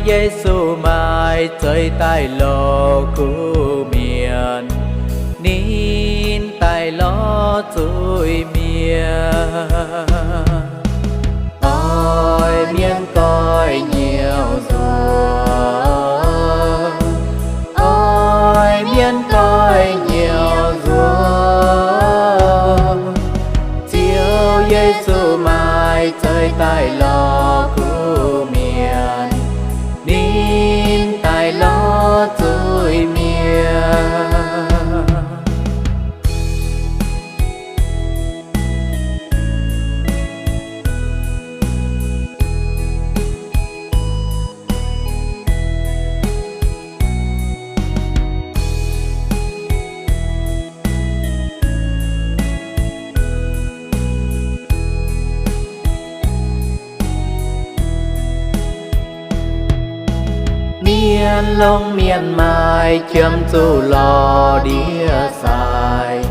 Giêsu mai chơi tai lo cu miền nín tai lo chui miền ôi miền coi nhiều rồi ôi miền coi nhiều rồi chiều Giêsu mai chơi tai lo cu miền nín tai lo chui miền miền lông miền mai chấm chu lò đĩa xài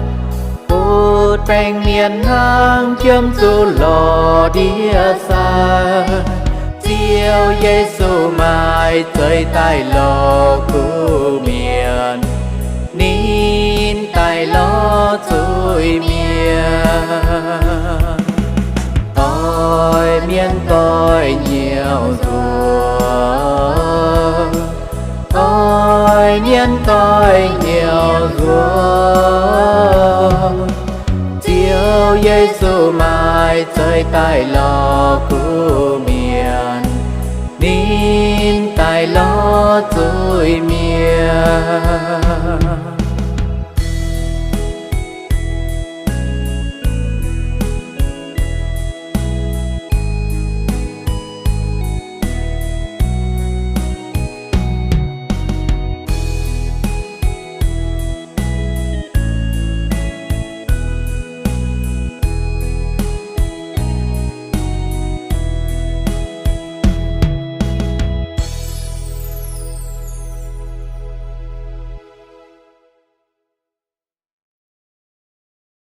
bút bèn miền hang chấm chu lò đĩa xài chiều Giêsu mai chơi tai lo cu miền nín tai lo chui miền ôi miền coi nhiều rồi ôi miền coi nhiều rồi chiều Giêsu mai chơi tai lo cu miền nín tai lo chui miền